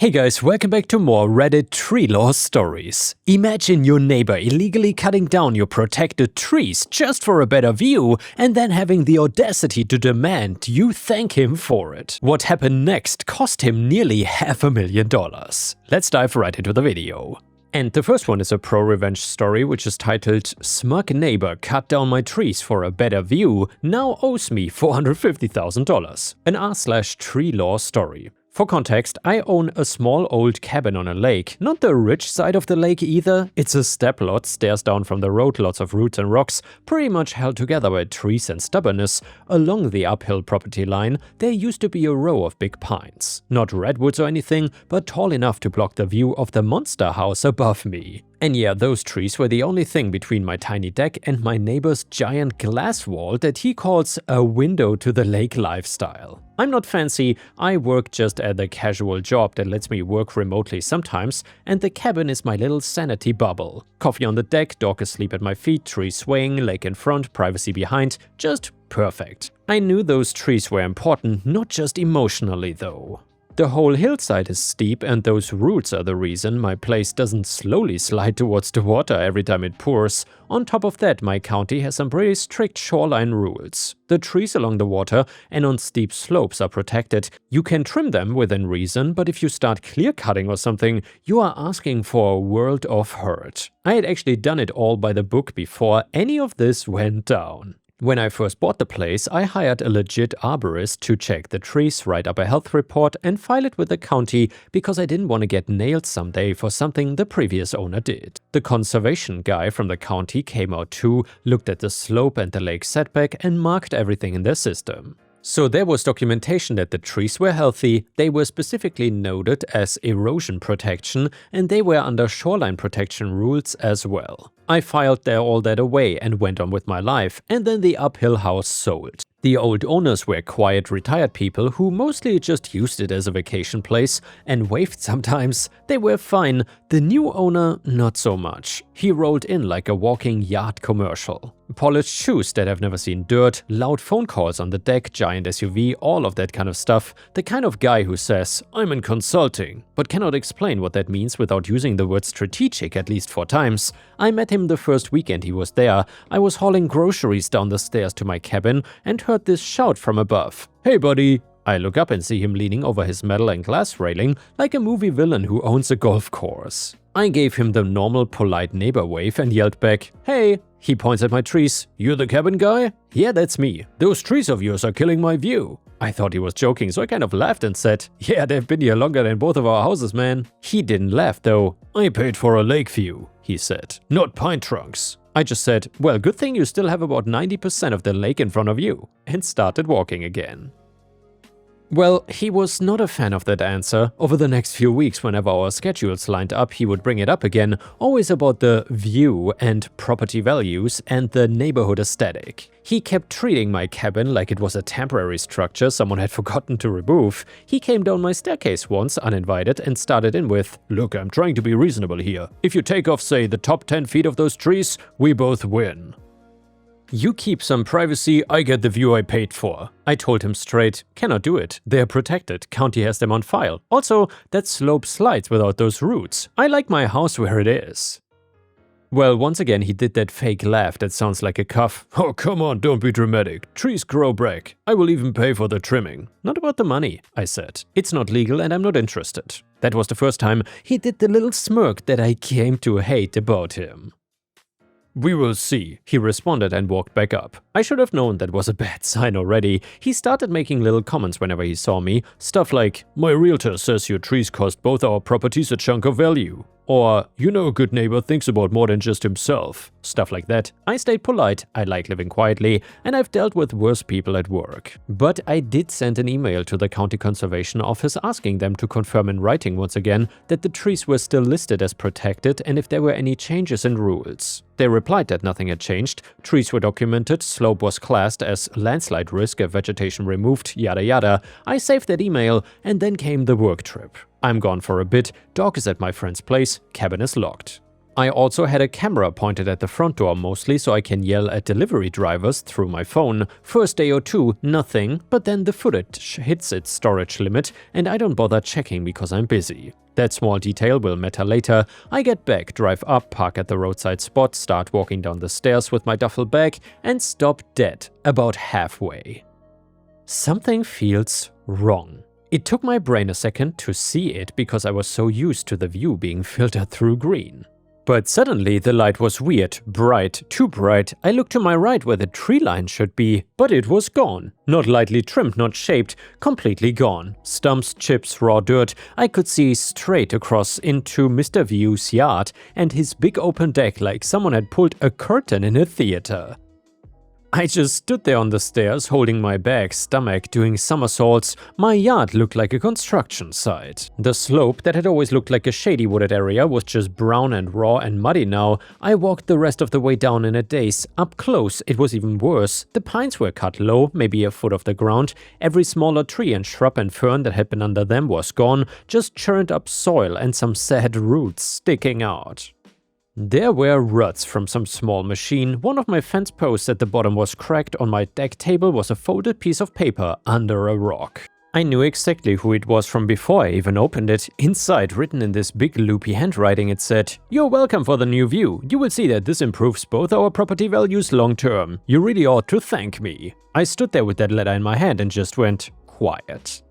Hey guys, welcome back to more Reddit tree law stories. Imagine your neighbor illegally cutting down your protected trees just for a better view and then having the audacity to demand you thank him for it. What happened next cost him nearly $500,000. Let's dive right into the video. And the first one is a pro-revenge story which is titled "Smug Neighbor Cut Down My Trees for a Better View, Now Owes Me $450,000", an r/tree law story. For context, I own a small old cabin on a lake, not the rich side of the lake either. It's a steplot, stares down from the road, lots of roots and rocks, pretty much held together by trees and stubbornness. Along the uphill property line, there used to be a row of big pines. Not redwoods or anything, but tall enough to block the view of the monster house above me. And yeah, those trees were the only thing between my tiny deck and my neighbor's giant glass wall that he calls a window to the lake lifestyle. I'm not fancy, I work just at a casual job that lets me work remotely sometimes, and the cabin is my little sanity bubble. Coffee on the deck, dog asleep at my feet, trees swaying, lake in front, privacy behind, just perfect. I knew those trees were important, not just emotionally though. The whole hillside is steep and those roots are the reason my place doesn't slowly slide towards the water every time it pours. On top of that, my county has some pretty strict shoreline rules. The trees along the water and on steep slopes are protected. You can trim them within reason, but if you start clear cutting or something, you are asking for a world of hurt. I had actually done it all by the book before any of this went down. When I first bought the place, I hired a legit arborist to check the trees, write up a health report, and file it with the county because I didn't want to get nailed someday for something the previous owner did. The conservation guy from the county came out too, looked at the slope and the lake setback, and marked everything in their system. So there was documentation that the trees were healthy, they were specifically noted as erosion protection, and they were under shoreline protection rules as well. I filed all that away and went on with my life, and then the uphill house sold. The old owners were quiet retired people who mostly just used it as a vacation place and waved sometimes. They were fine. The new owner, not so much. He rolled in like a walking yacht commercial. Polished shoes that have never seen dirt, loud phone calls on the deck, giant SUV, all of that kind of stuff. The kind of guy who says, "I'm in consulting," but cannot explain what that means without using the word strategic at least 4 times. I met him the first weekend he was there. I was hauling groceries down the stairs to my cabin and heard this shout from above. "Hey buddy!" I look up and see him leaning over his metal and glass railing like a movie villain who owns a golf course. I gave him the normal polite neighbor wave and yelled back, "Hey!" He points at my trees. "You're the cabin guy?" "Yeah, that's me. Those trees of yours are killing my view." I thought he was joking, so I kind of laughed and said, "Yeah, they've been here longer than both of our houses, man." He didn't laugh though. "I paid for a lake view," he said, "not pine trunks." I just said, "Well, good thing you still have about 90% of the lake in front of you," and started walking again. Well, he was not a fan of that answer. Over the next few weeks, whenever our schedules lined up, he would bring it up again, always about the view and property values and the neighborhood aesthetic. He kept treating my cabin like it was a temporary structure someone had forgotten to remove. He came down my staircase once, uninvited, and started in with, "Look, I'm trying to be reasonable here. If you take off, say, the top 10 feet of those trees, we both win. You keep some privacy, I get the view I paid for." I told him straight, "Cannot do it. They're protected. County has them on file. Also, that slope slides without those roots. I like my house where it is." Well, once again he did that fake laugh that sounds like a cough. "Oh, come on, don't be dramatic. Trees grow back. I will even pay for the trimming." "Not about the money," I said. "It's not legal and I'm not interested." That was the first time he did the little smirk that I came to hate about him. "We will see," he responded and walked back up. I should have known that was a bad sign already. He started making little comments whenever he saw me, stuff like, "My realtor says your trees cost both our properties a chunk of value." Or, "You know, a good neighbor thinks about more than just himself." Stuff like that. I stayed polite, I like living quietly, and I've dealt with worse people at work. But I did send an email to the county conservation office asking them to confirm in writing once again that the trees were still listed as protected and if there were any changes in rules. They replied that nothing had changed, trees were documented, slope was classed as landslide risk if vegetation removed, yada yada. I saved that email, and then came the work trip. I'm gone for a bit, dog is at my friend's place, cabin is locked. I also had a camera pointed at the front door mostly so I can yell at delivery drivers through my phone. First day or two, nothing, but then the footage hits its storage limit and I don't bother checking because I'm busy. That small detail will matter later. I get back, drive up, park at the roadside spot, start walking down the stairs with my duffel bag and stop dead about halfway. Something feels wrong. It took my brain a second to see it because I was so used to the view being filtered through green. But suddenly the light was weird, bright, too bright. I looked to my right where the tree line should be, but it was gone. Not lightly trimmed, not shaped, completely gone. Stumps, chips, raw dirt. I could see straight across into Mr. View's yard and his big open deck like someone had pulled a curtain in a theater. I just stood there on the stairs holding my bag, stomach, doing somersaults. My yard looked like a construction site. The slope that had always looked like a shady wooded area was just brown and raw and muddy now. I walked the rest of the way down in a daze. Up close, it was even worse. The pines were cut low, maybe a foot off the ground. Every smaller tree and shrub and fern that had been under them was gone, just churned up soil and some sad roots sticking out. There were ruts from some small machine. One of my fence posts at the bottom was cracked. On my deck table was a folded piece of paper under a rock. I knew exactly who it was from before I even opened it. Inside, written in this big loopy handwriting, it said, "You're welcome for the new view. You will see that this improves both our property values long term. You really ought to thank me." I stood there with that letter in my hand and just went quiet.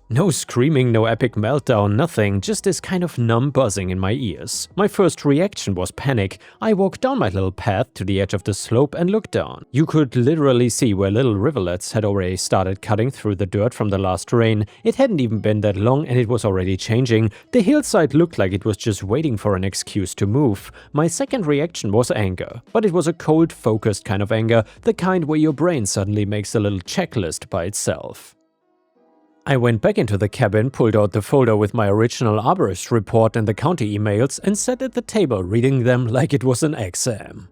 No screaming, no epic meltdown, nothing, just this kind of numb buzzing in my ears. My first reaction was panic. I walked down my little path to the edge of the slope and looked down. You could literally see where little rivulets had already started cutting through the dirt from the last rain. It hadn't even been that long and it was already changing. The hillside looked like it was just waiting for an excuse to move. My second reaction was anger, but it was a cold, focused kind of anger, the kind where your brain suddenly makes a little checklist by itself. I went back into the cabin, pulled out the folder with my original arborist report and the county emails and sat at the table reading them like it was an exam.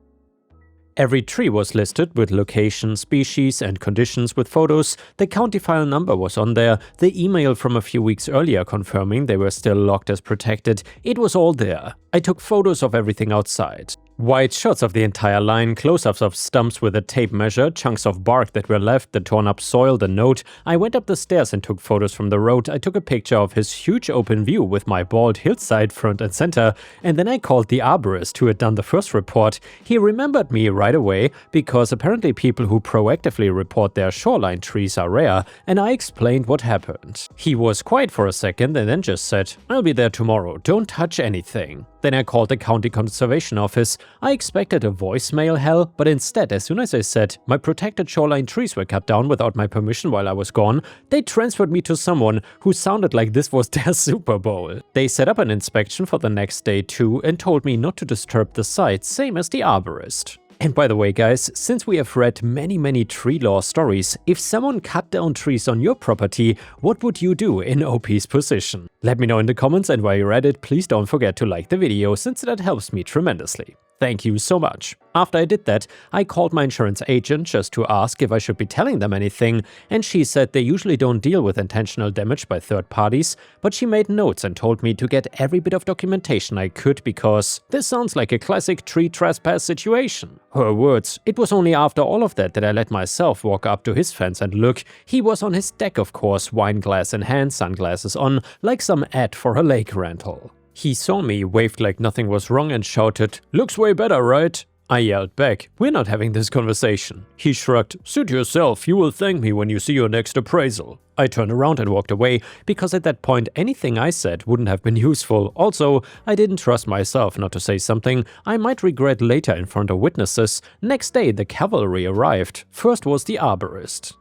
Every tree was listed with location, species, and conditions with photos. The county file number was on there, the email from a few weeks earlier confirming they were still logged as protected. It was all there. I took photos of everything outside. Wide shots of the entire line, close-ups of stumps with a tape measure, chunks of bark that were left, the torn-up soil, the note. I went up the stairs and took photos from the road. I took a picture of his huge open view with my bald hillside front and center, and then I called the arborist who had done the first report. He remembered me right away, because apparently people who proactively report their shoreline trees are rare, and I explained what happened. He was quiet for a second and then just said, "I'll be there tomorrow, don't touch anything." Then I called the county conservation office. I expected a voicemail hell, but instead, as soon as I said my protected shoreline trees were cut down without my permission while I was gone, they transferred me to someone who sounded like this was their Super Bowl. They set up an inspection for the next day too and told me not to disturb the site, same as the arborist. And by the way guys, since we have read many tree law stories, if someone cut down trees on your property, what would you do in OP's position? Let me know in the comments, and while you're at it, please don't forget to like the video since that helps me tremendously. Thank you so much. After I did that, I called my insurance agent just to ask if I should be telling them anything, and she said they usually don't deal with intentional damage by third parties, but she made notes and told me to get every bit of documentation I could because this sounds like a classic tree trespass situation. Her words. It was only after all of that I let myself walk up to his fence and look. He was on his deck, of course, wine glass in hand, sunglasses on, like some ad for a lake rental. He saw me, waved like nothing was wrong and shouted, "Looks way better, right?" I yelled back, "We're not having this conversation." He shrugged, "Suit yourself, you will thank me when you see your next appraisal." I turned around and walked away, because at that point anything I said wouldn't have been useful. Also, I didn't trust myself not to say something I might regret later in front of witnesses. Next day the cavalry arrived. First was the arborist.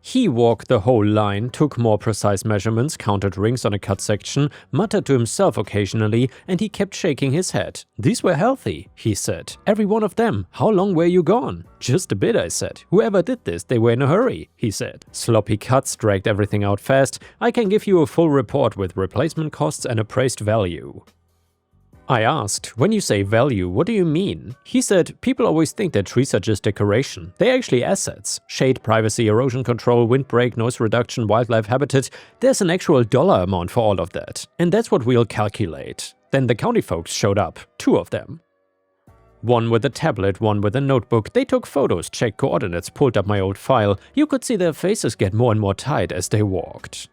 He walked the whole line, took more precise measurements, counted rings on a cut section, muttered to himself occasionally, and he kept shaking his head. "These were healthy," he said. "Every one of them. How long were you gone?" "Just a bit," I said. "Whoever did this, they were in a hurry," he said. "Sloppy cuts, dragged everything out fast. I can give you a full report with replacement costs and appraised value." I asked, "When you say value, what do you mean?" He said, "People always think that trees are just decoration. They're actually assets. Shade, privacy, erosion control, windbreak, noise reduction, wildlife habitat. There's an actual dollar amount for all of that. And that's what we'll calculate." Then the county folks showed up, 2 of them. One with a tablet, one with a notebook. They took photos, checked coordinates, pulled up my old file. You could see their faces get more and more tight as they walked.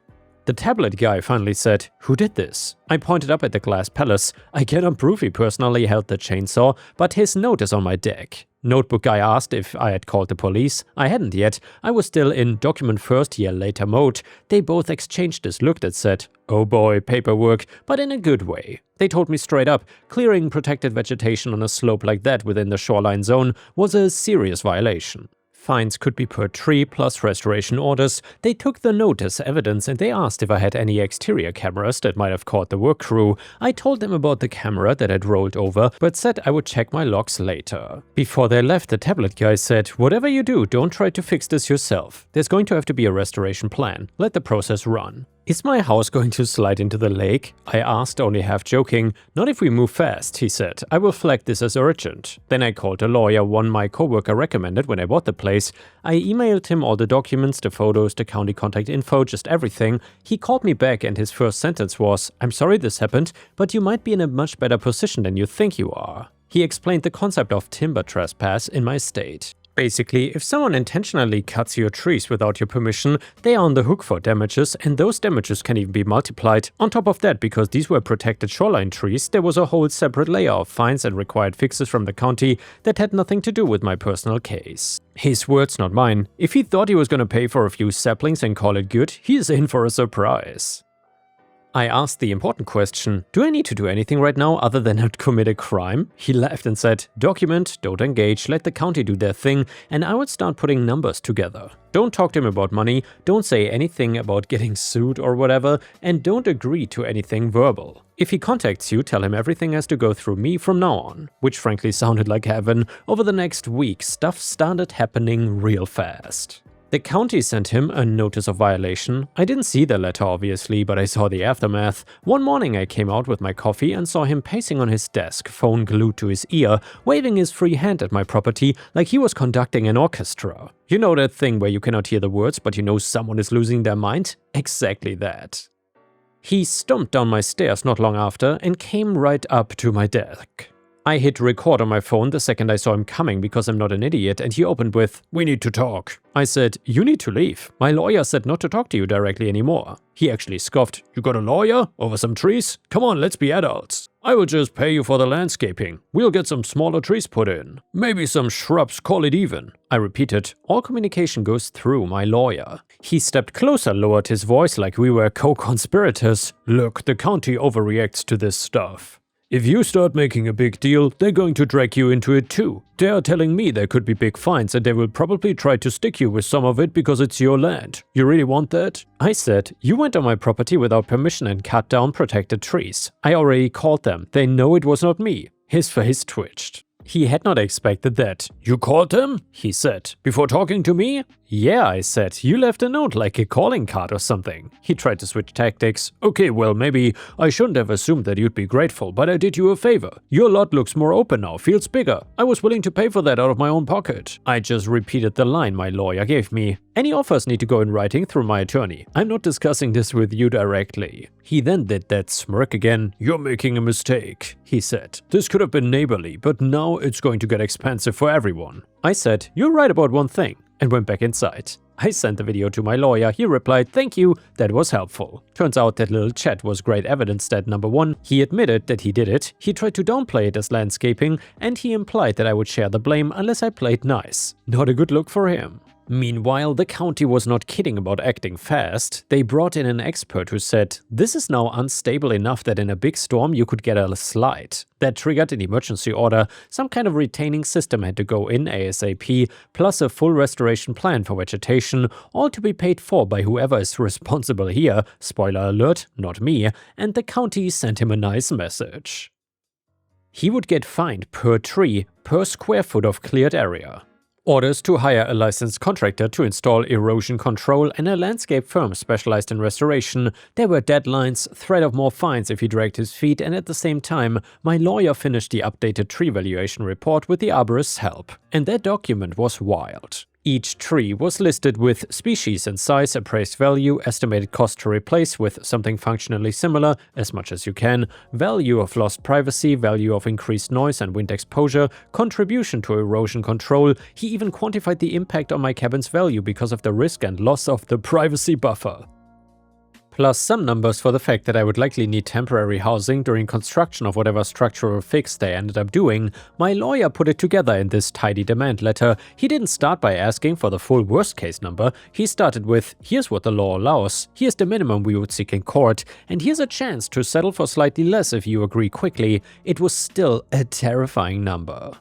The tablet guy finally said, "Who did this?" I pointed up at the glass palace. I cannot prove he personally held the chainsaw, but his note is on my deck. Notebook guy asked if I had called the police. I hadn't yet. I was still in document first, hear later mode. They both exchanged this look that said, "Oh boy, paperwork," but in a good way. They told me straight up, clearing protected vegetation on a slope like that within the shoreline zone was a serious violation. Fines could be per tree plus restoration orders. They took the note as evidence and they asked if I had any exterior cameras that might have caught the work crew. I told them about the camera that had rolled over, but said I would check my logs later. Before they left, the tablet guy said, "Whatever you do, don't try to fix this yourself. There's going to have to be a restoration plan. Let the process run." "Is my house going to slide into the lake?" I asked, only half joking. "Not if we move fast," he said. "I will flag this as urgent." Then I called a lawyer, one my coworker recommended when I bought the place. I emailed him all the documents, the photos, the county contact info, just everything. He called me back and his first sentence was, "I'm sorry this happened, but you might be in a much better position than you think you are." He explained the concept of timber trespass in my state. Basically, if someone intentionally cuts your trees without your permission, they are on the hook for damages, and those damages can even be multiplied. On top of that, because these were protected shoreline trees, there was a whole separate layer of fines and required fixes from the county that had nothing to do with my personal case. His words, not mine. If he thought he was gonna pay for a few saplings and call it good, he's in for a surprise. I asked the important question, "Do I need to do anything right now other than not commit a crime?" He laughed and said, "Document, don't engage, let the county do their thing, and I would start putting numbers together. Don't talk to him about money, don't say anything about getting sued or whatever, and don't agree to anything verbal. If he contacts you, tell him everything has to go through me from now on," which frankly sounded like heaven. Over the next week, stuff started happening real fast. The county sent him a notice of violation. I didn't see the letter obviously, but I saw the aftermath. One morning I came out with my coffee and saw him pacing on his desk, phone glued to his ear, waving his free hand at my property like he was conducting an orchestra. You know that thing where you cannot hear the words but you know someone is losing their mind? Exactly that. He stomped down my stairs not long after and came right up to my desk. I hit record on my phone the second I saw him coming because I'm not an idiot, and he opened with, "We need to talk." I said, "You need to leave. My lawyer said not to talk to you directly anymore." He actually scoffed, "You got a lawyer? Over some trees? Come on, let's be adults. I will just pay you for the landscaping. We'll get some smaller trees put in. Maybe some shrubs, call it even." I repeated, "All communication goes through my lawyer." He stepped closer, lowered his voice like we were co-conspirators. "Look, the county overreacts to this stuff. If you start making a big deal, they're going to drag you into it too. They are telling me there could be big fines and they will probably try to stick you with some of it because it's your land. You really want that?" I said, "You went on my property without permission and cut down protected trees. I already called them. They know it was not me." His face twitched. He had not expected that. "You called them?" he said. "Before talking to me?" "Yeah," I said. "You left a note like a calling card or something." He tried to switch tactics. "Okay, well, maybe I shouldn't have assumed that you'd be grateful, but I did you a favor. Your lot looks more open now, feels bigger. I was willing to pay for that out of my own pocket." I just repeated the line my lawyer gave me. "Any offers need to go in writing through my attorney. I'm not discussing this with you directly." He then did that smirk again. "You're making a mistake," he said. "This could have been neighborly, but now it's going to get expensive for everyone." I said, "You're right about one thing," and went back inside. I sent the video to my lawyer. He replied, "Thank you, that was helpful." Turns out that little chat was great evidence that number one, he admitted that he did it, he tried to downplay it as landscaping, and he implied that I would share the blame unless I played nice. Not a good look for him. Meanwhile, the county was not kidding about acting fast. They brought in an expert who said, "This is now unstable enough that in a big storm you could get a slide." That triggered an emergency order. Some kind of retaining system had to go in ASAP, plus a full restoration plan for vegetation, all to be paid for by whoever is responsible here, spoiler alert, not me, and the county sent him a nice message. He would get fined per tree, per square foot of cleared area. Orders to hire a licensed contractor to install erosion control and a landscape firm specialized in restoration. There were deadlines, threat of more fines if he dragged his feet, and at the same time, my lawyer finished the updated tree valuation report with the arborist's help. And that document was wild. Each tree was listed with species and size, appraised value, estimated cost to replace with something functionally similar, as much as you can, value of lost privacy, value of increased noise and wind exposure, contribution to erosion control. He even quantified the impact on my cabin's value because of the risk and loss of the privacy buffer. Plus some numbers for the fact that I would likely need temporary housing during construction of whatever structural fix they ended up doing. My lawyer put it together in this tidy demand letter. He didn't start by asking for the full worst case number. He started with, here's what the law allows, here's the minimum we would seek in court, and here's a chance to settle for slightly less if you agree quickly. It was still a terrifying number.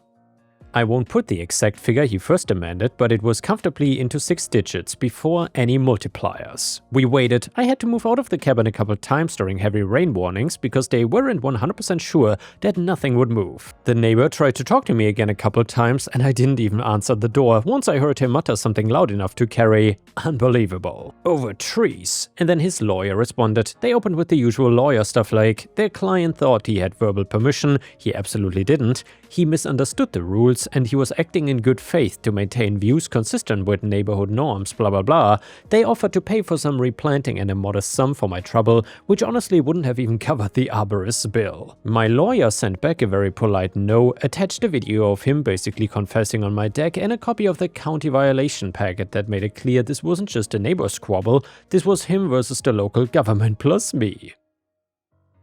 I won't put the exact figure he first demanded, but it was comfortably into 6 digits before any multipliers. We waited. I had to move out of the cabin a couple times during heavy rain warnings because they weren't 100% sure that nothing would move. The neighbor tried to talk to me again a couple times and I didn't even answer the door once I heard him mutter something loud enough to carry "unbelievable" over trees. And then his lawyer responded. They opened with the usual lawyer stuff like, their client thought he had verbal permission, he absolutely didn't, he misunderstood the rules, and he was acting in good faith to maintain views consistent with neighborhood norms, blah blah blah. They offered to pay for some replanting and a modest sum for my trouble, which honestly wouldn't have even covered the arborist's bill. My lawyer sent back a very polite no, attached a video of him basically confessing on my deck, and a copy of the county violation packet that made it clear this wasn't just a neighbor squabble, this was him versus the local government plus me.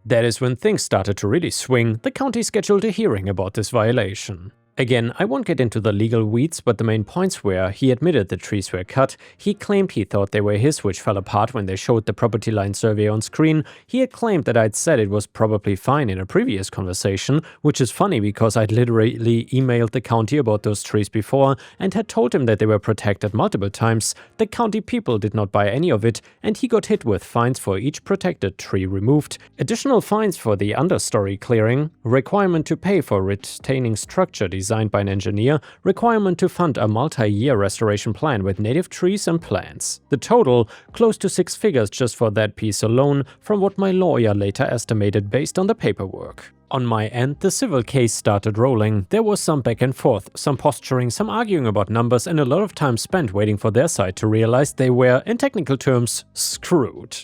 That is when things started to really swing. The county scheduled a hearing about this violation. Again, I won't get into the legal weeds, but the main points were, he admitted the trees were cut, he claimed he thought they were his, which fell apart when they showed the property line survey on screen, he had claimed that I'd said it was probably fine in a previous conversation, which is funny because I'd literally emailed the county about those trees before and had told him that they were protected multiple times. The county people did not buy any of it, and he got hit with fines for each protected tree removed, additional fines for the understory clearing, requirement to pay for retaining structure designed by an engineer, requirement to fund a multi-year restoration plan with native trees and plants. The total, close to 6 figures just for that piece alone, from what my lawyer later estimated based on the paperwork. On my end, the civil case started rolling. There was some back and forth, some posturing, some arguing about numbers, and a lot of time spent waiting for their side to realize they were, in technical terms, screwed.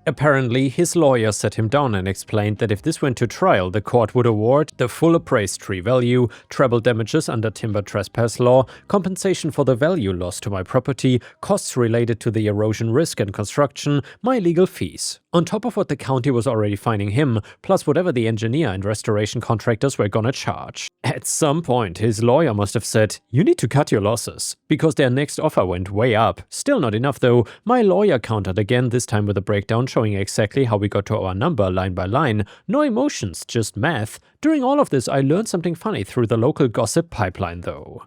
Apparently, his lawyer sat him down and explained that if this went to trial, the court would award the full appraised tree value, treble damages under timber trespass law, compensation for the value lost to my property, costs related to the erosion risk and construction, my legal fees. On top of what the county was already fining him, plus whatever the engineer and restoration contractors were gonna charge. At some point, his lawyer must have said, you need to cut your losses, because their next offer went way up. Still not enough though. My lawyer countered again, this time with a breakdown showing exactly how we got to our number line by line. No emotions, just math. During all of this, I learned something funny through the local gossip pipeline though.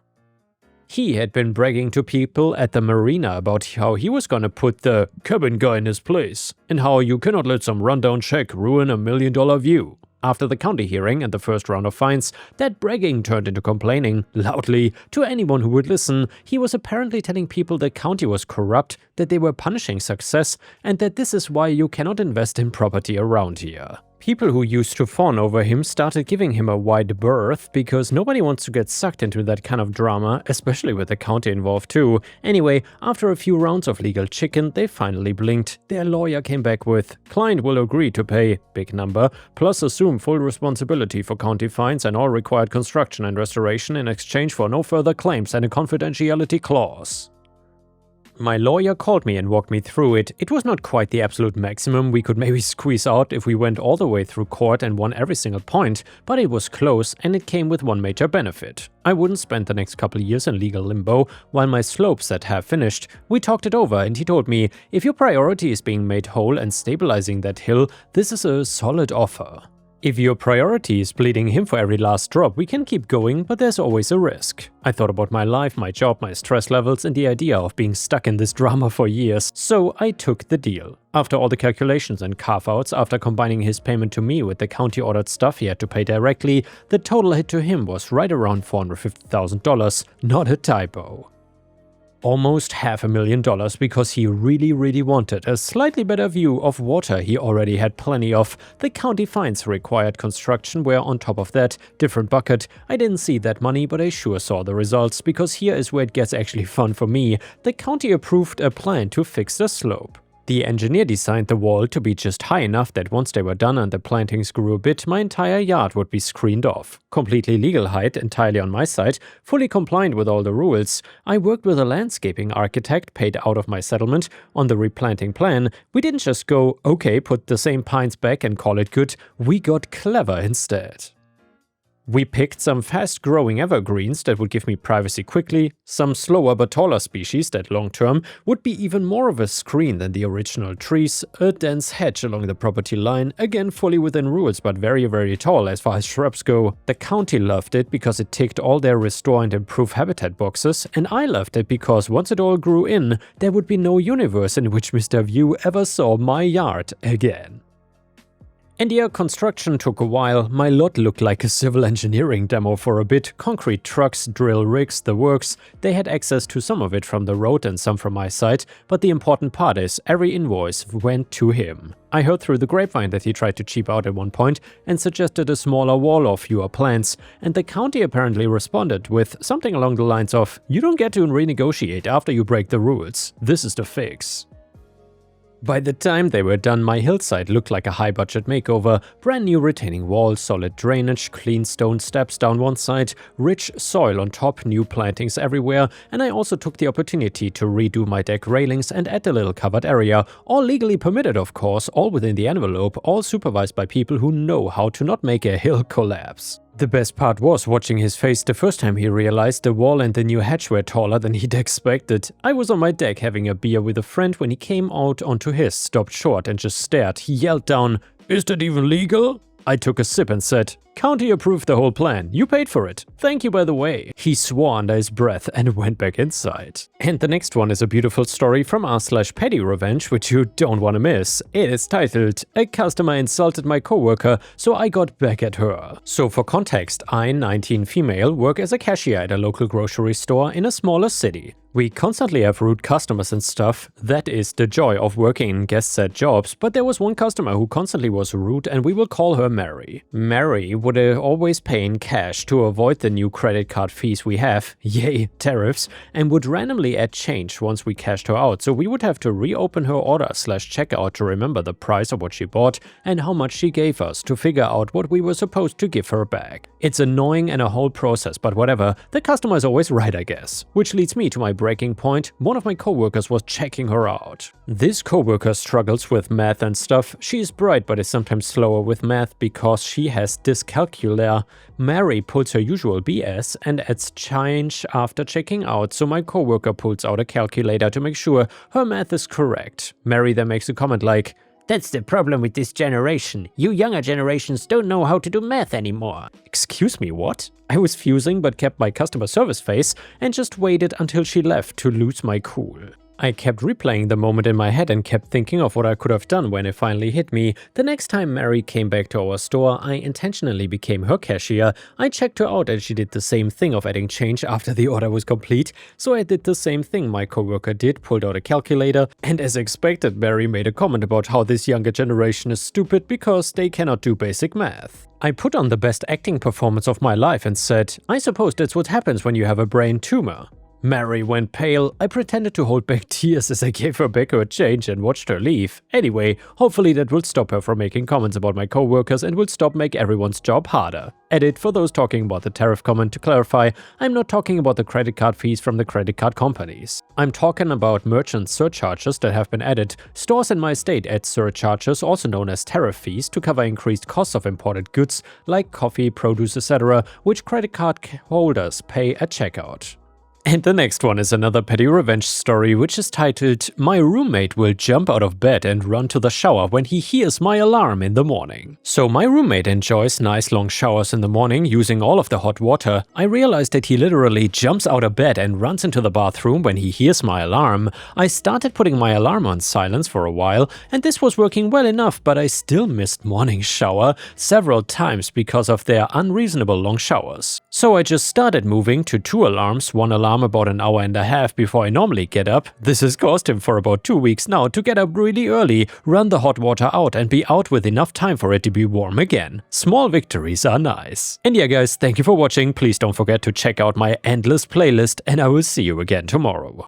He had been bragging to people at the marina about how he was gonna put the cabin guy in his place, and how you cannot let some rundown check ruin a $1 million view. After the county hearing and the first round of fines, that bragging turned into complaining, loudly, to anyone who would listen. He was apparently telling people the county was corrupt, that they were punishing success, and that this is why you cannot invest in property around here. People who used to fawn over him started giving him a wide berth because nobody wants to get sucked into that kind of drama, especially with the county involved too. Anyway, after a few rounds of legal chicken, they finally blinked. Their lawyer came back with, client will agree to pay, big number, plus assume full responsibility for county fines and all required construction and restoration in exchange for no further claims and a confidentiality clause. My lawyer called me and walked me through it. It was not quite the absolute maximum we could maybe squeeze out if we went all the way through court and won every single point, but it was close and it came with one major benefit. I wouldn't spend the next couple of years in legal limbo while my slopes had half finished. We talked it over and he told me, if your priority is being made whole and stabilizing that hill, this is a solid offer. If your priority is bleeding him for every last drop, we can keep going, but there's always a risk. I thought about my life, my job, my stress levels, and the idea of being stuck in this drama for years, so I took the deal. After all the calculations and carve-outs, after combining his payment to me with the county-ordered stuff he had to pay directly, the total hit to him was right around $450,000, not a typo. almost $500,000 because he really wanted a slightly better view of water he already had plenty of. The county fines required construction were on top of that, different bucket. I didn't see that money, but I sure saw the results, because here is where it gets actually fun for me. The county approved a plan to fix the slope. The engineer designed the wall to be just high enough that once they were done and the plantings grew a bit, my entire yard would be screened off. Completely legal height, entirely on my side, fully compliant with all the rules. I worked with a landscaping architect paid out of my settlement on the replanting plan. We didn't just go, okay, put the same pines back and call it good. We got clever instead. We picked some fast-growing evergreens that would give me privacy quickly, some slower but taller species that long-term would be even more of a screen than the original trees, a dense hedge along the property line, again fully within rules but very tall as far as shrubs go. The county loved it because it ticked all their restore and improve habitat boxes, and I loved it because once it all grew in, there would be no universe in which Mr. View ever saw my yard again. And yeah, construction took a while. My lot looked like a civil engineering demo for a bit. Concrete trucks, drill rigs, the works. They had access to some of it from the road and some from my side, but the important part is every invoice went to him. I heard through the grapevine that he tried to cheap out at one point and suggested a smaller wall or fewer plans, and the county apparently responded with something along the lines of, "You don't get to renegotiate after you break the rules. This is the fix." By the time they were done, my hillside looked like a high-budget makeover. Brand new retaining walls, solid drainage, clean stone steps down one side, rich soil on top, new plantings everywhere, and I also took the opportunity to redo my deck railings and add a little covered area. All legally permitted, of course, all within the envelope, all supervised by people who know how to not make a hill collapse. The best part was watching his face the first time he realized the wall and the new hedge were taller than he'd expected. I was on my deck having a beer with a friend when he came out onto his, stopped short and just stared. He yelled down, "Is that even legal?" I took a sip and said, "County approved the whole plan. You paid for it. Thank you, by the way." He swore under his breath and went back inside. And the next one is a beautiful story from r/petty revenge, which you don't want to miss. It is titled, "A customer insulted my coworker, so I got back at her." So for context, I, 19 female, work as a cashier at a local grocery store in a smaller city. We constantly have rude customers and stuff. That is the joy of working in guest-set jobs, but there was one customer who constantly was rude, and we will call her Mary. Mary would always pay in cash to avoid the new credit card fees we have, yay, tariffs, and would randomly add change once we cashed her out, so we would have to reopen her order/checkout to remember the price of what she bought and how much she gave us to figure out what we were supposed to give her back. It's annoying and a whole process, but whatever, the customer is always right, I guess. Which leads me to my breaking point. One of my coworkers was checking her out. This coworker struggles with math and stuff. She is bright but is sometimes slower with math because she has dyscalculia. Mary pulls her usual BS and adds change after checking out, so my coworker pulls out a calculator to make sure her math is correct. Mary then makes a comment like, "That's the problem with this generation. You younger generations don't know how to do math anymore." Excuse me, what? I was fusing but kept my customer service face and just waited until she left to lose my cool. I kept replaying the moment in my head and kept thinking of what I could have done when it finally hit me. The next time Mary came back to our store, I intentionally became her cashier. I checked her out and she did the same thing of adding change after the order was complete. So I did the same thing my coworker did, pulled out a calculator, and as expected, Mary made a comment about how this younger generation is stupid because they cannot do basic math. I put on the best acting performance of my life and said, "I suppose that's what happens when you have a brain tumor." Mary went pale. I pretended to hold back tears as I gave her back her change and watched her leave. Anyway, hopefully that will stop her from making comments about my coworkers and will stop make everyone's job harder. Edit for those talking about the tariff comment. To clarify, I'm not talking about the credit card fees from the credit card companies. I'm talking about merchant surcharges that have been added. Stores in my state add surcharges, also known as tariff fees, to cover increased costs of imported goods like coffee, produce, etc., which credit card holders pay at checkout. And the next one is another petty revenge story, which is titled, "My roommate will jump out of bed and run to the shower when he hears my alarm in the morning." So my roommate enjoys nice long showers in the morning using all of the hot water. I realized that he literally jumps out of bed and runs into the bathroom when he hears my alarm. I started putting my alarm on silence for a while, and this was working well enough, but I still missed morning shower several times because of their unreasonable long showers. So I just started moving to 2 alarms, 1 alarm alarm about an hour and a half before I normally get up. This has caused him for about 2 weeks now to get up really early, run the hot water out and be out with enough time for it to be warm again. Small victories are nice. And yeah guys, thank you for watching. Please don't forget to check out my endless playlist and I will see you again tomorrow.